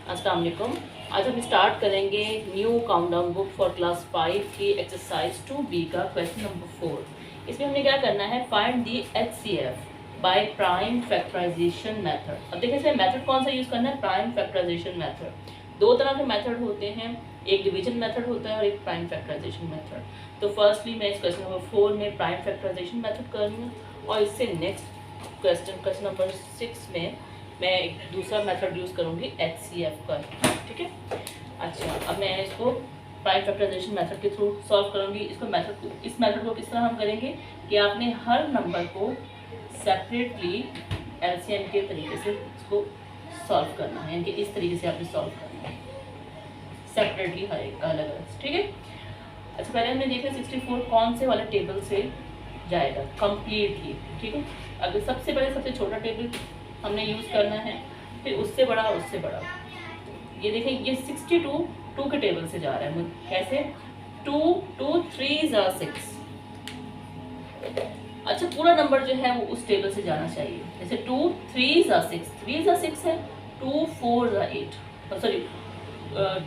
अस्सलाम वालेकुम। आज हम स्टार्ट करेंगे new countdown book for class 5 की एक्सरसाइज 2B का क्वेश्चन नंबर 4। इसमें हमने क्या करना है, find the HCF by prime factorization method. अब देखिए इसमें मेथड कौन सा यूज़ करना है, प्राइम फैक्टराइजेशन मेथड। दो तरह के मेथड होते हैं, एक डिवीजन मेथड होता है और एक प्राइम फैक्टराइजेशन मेथड। तो फर्स्टली मैं इस क्वेश्चन नंबर 4 में प्राइम फैक्टराइजेशन मेथड कर रही हूँ और इससे नेक्स्ट क्वेश्चन नंबर 6 में मैं एक दूसरा मेथड यूज़ करूँगी HCF का, ठीक है। अच्छा, अब मैं इसको प्राइम फैक्टराइजेशन मेथड के थ्रू सॉल्व करूँगी। इस मेथड को किस तरह हम करेंगे कि आपने हर नंबर को सेपरेटली LCM के तरीके से इसको सॉल्व करना है, यानी कि इस तरीके से आपने सॉल्व करना है सेपरेटली, हर एक अलग अलग, ठीक है। अच्छा, पहले हमने देखा 64 कौन से वाले टेबल से जाएगा कंप्लीटली, ठीक है। अगर सबसे पहले सबसे छोटा टेबल हमने यूज़ करना है, फिर उससे बड़ा और उससे बड़ा। ये देखें, ये 62 2 के टेबल से जा रहा है। कैसे? 2 2 3 6। अच्छा, पूरा नंबर जो है वो उस टेबल से जाना चाहिए। जैसे 2 3 6, 3 6 है, 2 4 8, सॉरी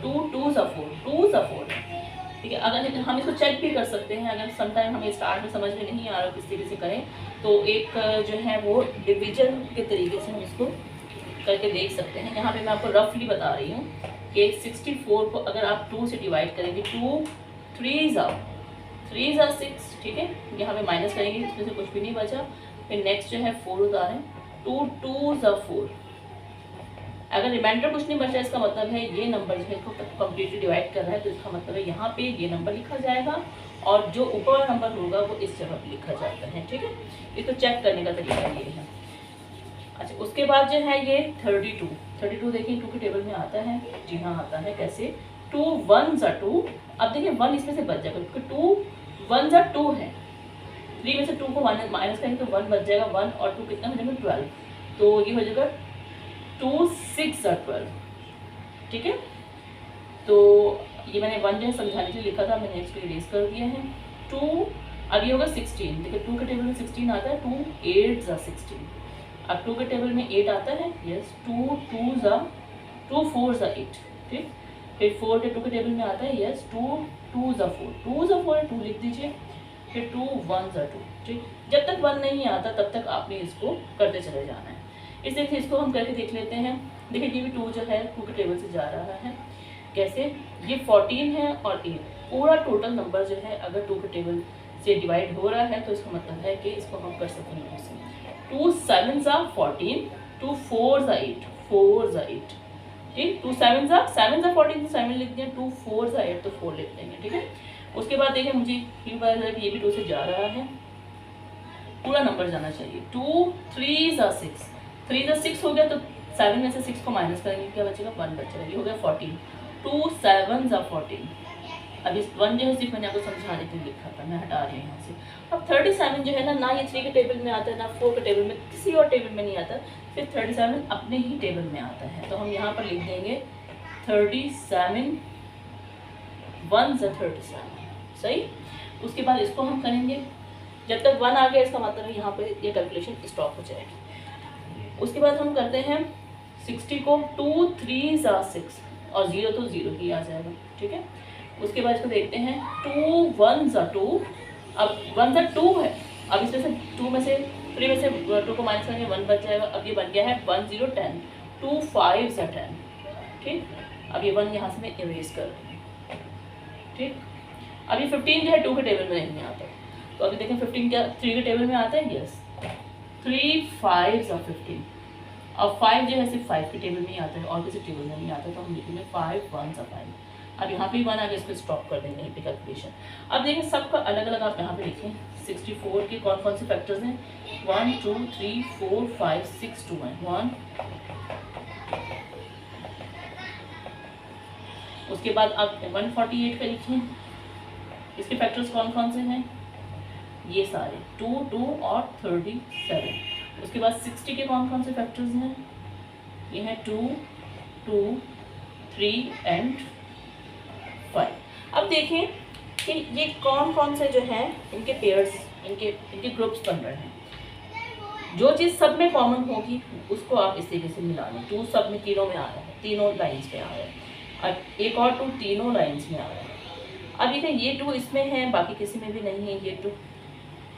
2 2 4, 2 4, ठीक है। अगर हम इसको चेक भी कर सकते हैं, अगर समटाइम हमें स्टार्ट में समझ में नहीं आ रहा किस तरीके से करें, तो एक जो है वो डिवीजन के तरीके से हम इसको करके देख सकते हैं। यहाँ पे मैं आपको रफली बता रही हूँ कि 64 को अगर आप 2 से डिवाइड करेंगे, 2 3 6, ठीक है। यहाँ पे माइनस करेंगे, इसमें से कुछ भी नहीं बचा। फिर नेक्स्ट जो है 4 उतारें, 2 2 4। अगर रिमाइंडर कुछ नहीं बचा, इसका मतलब है ये नंबर जो है इसको कम्प्लीटली डिवाइड कर रहा है, तो इसका मतलब है यहाँ पे ये नंबर लिखा जाएगा और जो ऊपर वाला नंबर होगा वो इस जगह पे लिखा जाता है, ठीक है। इसको चेक करने का तरीका ये है। अच्छा, उसके बाद जो है ये 32 देखिए 2 के टेबल में आता है। जी हाँ, आता है। कैसे? 2 1 2। अब देखिए 1 इसमें से बच जाएगा क्योंकि 2 1 2 है। 3 में से 2 को माइनस करेंगे तो 1 बच जाएगा। 1 और 2 कितना हो जाएगा? 12। तो ये हो जाएगा 2 6 12, ठीक है। तो ये मैंने 1 जो है समझाने के लिए लिखा था, मैंने इसको इरेज कर दिया है। 2 अब ये होगा 16। देखिए 2 के टेबल में 16 आता है, 2 8 16। अब 2 के टेबल में 8 आता है, यस। 2 4 8, ठीक। फिर 4 के 2 के टेबल में आता है, यस। 2 2 4 2 लिख दीजिए। फिर 2 1 2, ठीक। जब तक 1 नहीं आता तब तक आपने इसको करते चले जाना है। इस देखिए इसको हम करके देख लेते हैं। देखिए ये भी 2 जो है 2 के टेबल से जा रहा है। कैसे? ये 14 है और 8, पूरा टोटल नंबर जो है अगर 2 के टेबल से डिवाइड हो रहा है तो इसका मतलब है कि इसको हम कर सकते हैं ऐसे। 2 7 14, 2 4 8, 4 8, ठीक। 2 7 14 तो 7 लिख दिया, 2 4 8 तो 4 लिख देंगे, ठीक है। उसके बाद देखिए मुझे ये पता चला कि ये भी 2 से जा रहा है, पूरा नंबर जाना चाहिए। 2 3 6, 3 6 हो गया, तो 7 में से 6 को माइनस करेंगे, क्या बचेगा? 1 बचेगा। ये हो गया 14। 2 7 14। अब इस 1 जो है सिर्फ मैंने आपको समझाने के लिए लिखा था, मैं हटा रही हूँ यहाँ से। अब 37 जो है ना ये 3 के टेबल में आता है, ना 4 के टेबल में, किसी और टेबल में नहीं आता, सिर्फ 37 अपने ही टेबल में आता है। तो हम यहाँ पर लिख देंगे 37 1 37, सही। उसके बाद इसको हम करेंगे, जब तक 1 आ गया इसका मतलब है यहाँ पर ये कैलकुलेशन स्टॉप हो जाएगी। उसके बाद हम करते हैं 60 को 2 3 6 और 0 तो 0 ही आ जाएगा, ठीक है। उसके बाद इसको देखते हैं 2 1 2। अब 1 2 है, अब इसमें से 2 में से 3 में से 2 को माइनस करेंगे, 1 बच जाएगा। अब ये बन गया है 1 0 10, 2 5 10, ठीक। अब ये 1 यहाँ से मैं इरेज कर रही हूँ, ठीक। अब ये 15 जो है 2 के टेबल में नहीं आता, तो अभी देखें 15 क्या 3 के टेबल में आता है, यस। 3 5 15। अब 5 जो है सिर्फ 5 के टेबल में ही आता है और किसी टेबल में नहीं आता, तो हम लिखेंगे 5 1 5। अब यहाँ पे 1 आ गया, इसको स्टॉप कर देंगे यहाँ पे कैलकुलेशन। अब देखिए सबका अलग अलग आप यहाँ पे लिखें। 64 के कौन कौन से फैक्टर्स हैं? 1 2 3 4 5 6 2 हैं, 1। उसके बाद अब 148 का लिखें, इसके फैक्टर्स कौन कौन से हैं? ये सारे 2 2 और 37। उसके बाद 60 के कौन कौन से फैक्टर्स हैं? ये हैं 2 2 3 एंड 5। अब देखें कि ये कौन कौन से जो हैं इनके पेयर्स, इनके ग्रुप्स बन रहे हैं। जो चीज़ सब में कॉमन होगी उसको आप इस तरीके से मिला लें। 2 सब में तीनों में आ रहा है, तीनों लाइंस में आ रहा है। अब एक और 2 तीनों लाइंस में आ रहा है। अब ये 2 इसमें है, बाकी किसी में भी नहीं है। ये 2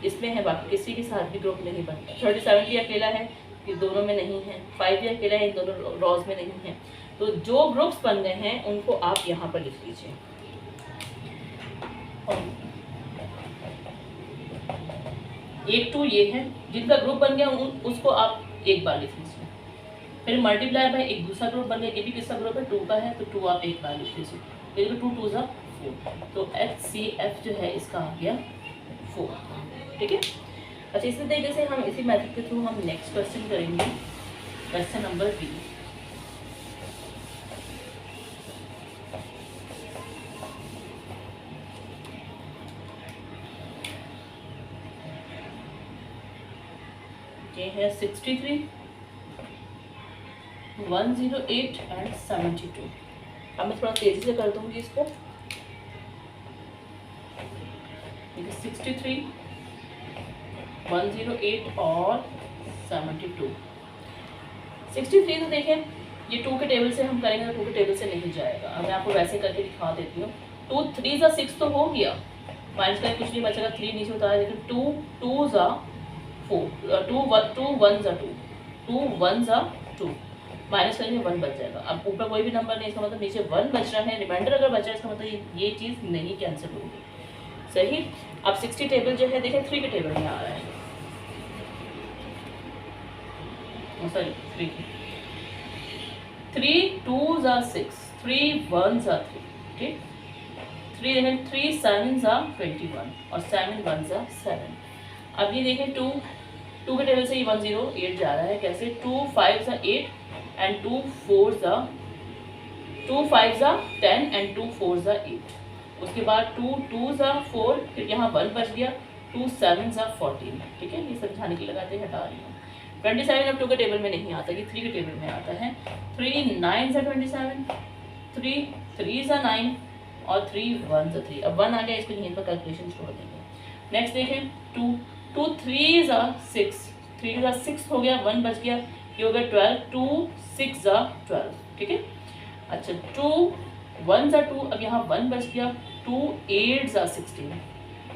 इसमें है, बाकी किसी के साथ भी ग्रुप नहीं बनता। 37 भी अकेला है, ये दोनों में नहीं है। 5 भी अकेला है, इन दोनों रॉज में नहीं है। तो जो ग्रुप्स बन गए हैं उनको आप यहाँ पर लिख लीजिए। एक 2 ये है, जिनका ग्रुप बन गया उसको आप एक बार लिख लीजिए। फिर मल्टीप्लाई बाय एक दूसरा ग्रुप बन गया, ये भी किसका ग्रुप है, 2 का है, तो 2 आप एक बार लिख लीजिए। ये 2 2 4, तो HCF जो है इसका आ गया 4। ठीक है। अच्छा, इसी तरीके से हम इसी मेथड के थ्रू हम नेक्स्ट क्वेश्चन करेंगे, क्वेश्चन नंबर 3। ये है 63, 108 एंड 72। अब मैं थोड़ा तेजी से कर दूंगी इसको। 63, 108 और 72। 63 तो देखें, ये 2 के टेबल से हम करेंगे तो 2 के टेबल से नहीं जाएगा। अब मैं आपको वैसे करके दिखा देती हूँ। 2 3 ज़ा 6 तो हो गया, माइनस का कुछ नहीं बचेगा, 3 नीचे उतारा, लेकिन 2 2 ज़ा 4, 2 1 ज़ा 2, 2 1 ज़ा 2, माइनस करेंगे 1 बच जाएगा। अब ऊपर कोई भी नंबर नहीं, इसका मतलब नीचे 1 बच रहा है, रिमाइंडर अगर बच रहा है इसका मतलब ये चीज़ नहीं कैंसिल होगी। सही। अब 60 टेबल जो है देखें 3 के टेबल में आ रहा है, सॉरी 3 2 ज़ा 6, 3 1 ज़ा 3, ठीक। 3 देखें, 3 7 ज़ा 21 और 7 1 ज़ा 7। अब ये देखें 2 के टेबल से ये 108 जा रहा है, कैसे, 2 5 ज़ा 8 एंड 2 4 ज़ा 2 5 ज़ा 10 एंड 2 4 ज़ा 8। उसके बाद 2 2 ज़ा 4, फिर यहाँ 1 बच गया, 2 7 ज़ा 14। ठीक है, ये समझाने के लगाते हटा रही हूँ। 27 अब 2 के टेबल में नहीं आता, ये 3 के टेबल में आता है। 3 9 ज़ा 27, 3 3 ज़ा 9 और 3 1 ज़ा 3। अब 1 आ गया, इसको यहीं पर कैलकुलेशन छोड़ देंगे। नेक्स्ट देखें 2 3 ज़ा 6, 3 ज़ा 6 हो गया, 1 बच गया, ये हो गया 12, 2 6 ज़ा 12। ठीक है। अच्छा, 2 1 ज़ा 2, अब यहाँ 1 बच गया, 2 8 ज़ा 16,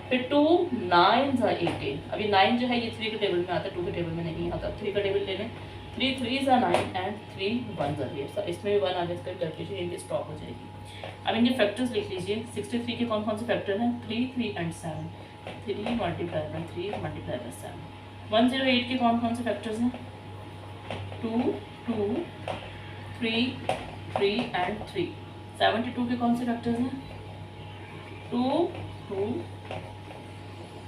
फिर 2 9 ज़ा 18। अभी 9 जो है ये 3 के टेबल में आता है, 2 के टेबल में नहीं आता। 3 का टेबल ले लें, 3 3 ज़ा 9 एंड 3 1 ज़ा 8। इसमें भी 1 आ गया, इसका कैलकुलेशन इनकी स्टॉप हो जाएगी। अब इनके फैक्टर्स लिख लीजिए। 63 के कौन कौन से फैक्टर हैं, 3 3 and 7, 3 multiply by 3 multiply by 7। 108 के कौन कौन से फैक्टर्स हैं, 2 2 3 3 एंड 3। 72 के कौन से फैक्टर्स हैं, 2 2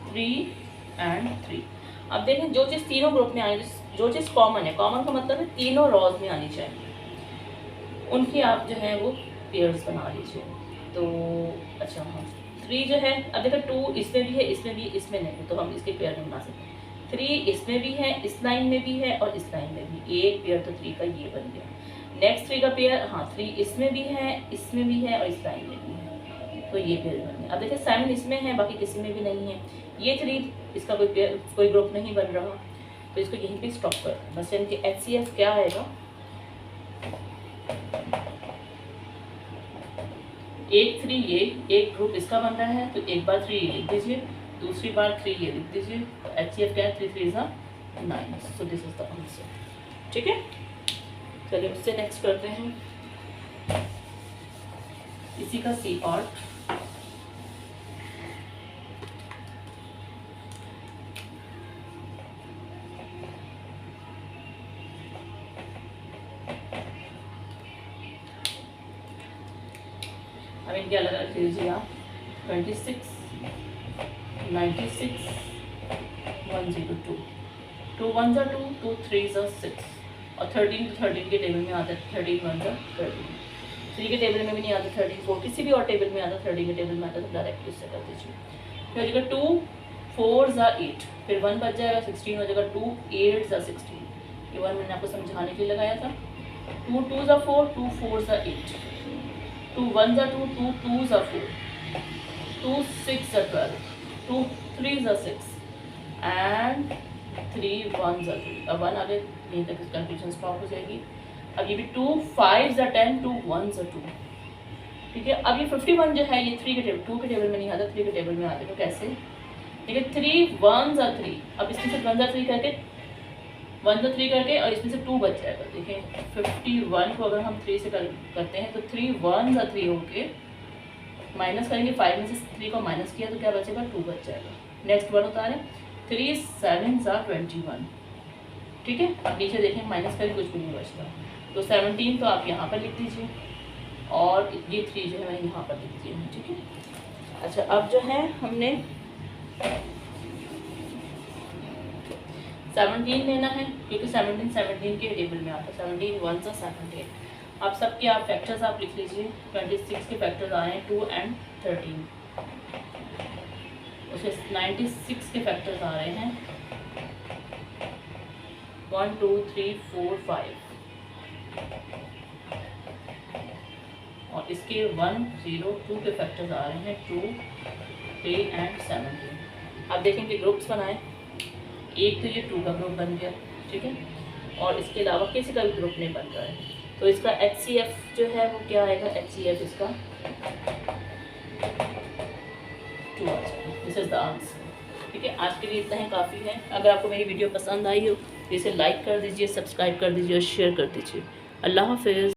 3 एंड 3। अब देखें जो चीज़ तीनों ग्रुप में आनी, जो चीज़ कॉमन है, कॉमन का मतलब है तीनों रॉज में आनी चाहिए, उनकी आप जो है वो पेयर्स बना लीजिए। तो अच्छा हाँ, 3 जो है, अब देखो 2 इसमें भी है, इसमें भी, इसमें नहीं, तो हम इसके पेयर नहीं बना सकते। 3 इसमें भी है, इस लाइन में भी है और इस लाइन में भी, एक पेयर तो 3 का ये बन गया। नेक्स्ट 3 का पेयर, हाँ 3 इसमें भी है, इसमें भी है और इस लाइन में भी है, तो ये पेयर बन गया। अब देखिए 7 इसमें है, बाकी किसी में भी नहीं है। ये 3 इसका कोई पेयर, कोई ग्रुप नहीं बन रहा, तो इसको यहीं पे स्टॉप कर। बस इनके HCF क्या आएगा, एक 3 ये एक ग्रुप इसका बन रहा है, तो एक बार 3 ये लिख दीजिए, दूसरी बार 3 ये लिख दीजिए। तो HCF क्या है, 3 3 ज़ा 9। So this is the answer. ठीक है, चलिए उससे नेक्स्ट करते हैं, इसी का सी पार्ट। अब इनके अलग अलग लीजिए आप। 26 96 102, 2 1 ज़ा 2, 2 3 ज़ा 6 और 13 के टेबल में आता है। 13 1 ज़ा 13, 3 के टेबल में भी नहीं आता, 13 4 किसी भी और टेबल में आता, 13 के टेबल में आता, तो डायरेक्ट इससे कर दीजिए। फिर हो जाएगा 2 4 ज़ा 8, फिर 1 बच जाएगा, 16 हो जाएगा, 2 8 ज़ा 16। ये 1 मैंने आपको समझाने के लिए लगाया था। 2 2 ज़ा 4, 2 4 ज़ा 8, 2 1 ज़ा 2, 2 2 ज़ा 4, 2 6 ज़ा 12, 2 3 ज़ा 6 एंड 3 1 ज़ा 3, अब 1 आगे यहीं तक कंफ्यूजन स्टॉप हो जाएगी। अब ये भी 2 5 ज़ा 10, 2 1 ज़ा 2, ठीक है। अब ये 51 जो है ये 3 के टेबल 2 के टेबल में नहीं आता, 3 के टेबल में आते तो कैसे, ठीक है। 3 1 ज़ा 3, अब इसमें से 1 ज़ा 3 करके 1 ज़ा 3 करके और इसमें से 2 बच जाएगा। देखिए 51 को अगर हम 3 से करते हैं तो 3 1 ज़ा 3 होके माइनस करेंगे, 5 में से 3 को माइनस किया तो क्या बचेगा, 2 बच जाएगा। नेक्स्ट 1 होता है 3 7 ज़ा 21, ठीक है। अब नीचे देखें माइनस करें कुछ भी नहीं बचता, तो 17 तो आप यहाँ पर लिख दीजिए और ये 3 जो है मैंने यहाँ पर लिख दिए हैं, ठीक है। अच्छा अब जो है हमने 17 लेना है क्योंकि 17 के टेबल में आता है, 17 1 ज़ा 17। आप सबके आप फैक्टर्स आप लिख लीजिए, 26 के फैक्टर्स आ रहे हैं 2 and 13, उसे 96 के फैक्टर्स आ रहे हैं 1 2 3 4 5 और इसके 1 0 2 के फैक्टर्स आ रहे हैं 2 3 and 17। आप देखेंगे ग्रुप्स बनाएं, एक तो ये 2 का ग्रुप बन गया, ठीक है, और इसके अलावा किसी का भी ग्रुप नहीं बन रहा है, तो इसका HCF जो है वो क्या आएगा, HCF इसका 2 आ जाएगा। दिस इज़ द आंसर, ठीक है। आज के लिए इतना ही काफ़ी है। अगर आपको मेरी वीडियो पसंद आई हो तो इसे लाइक कर दीजिए, सब्सक्राइब कर दीजिए और शेयर कर दीजिए। अल्लाह हाफ़िज़।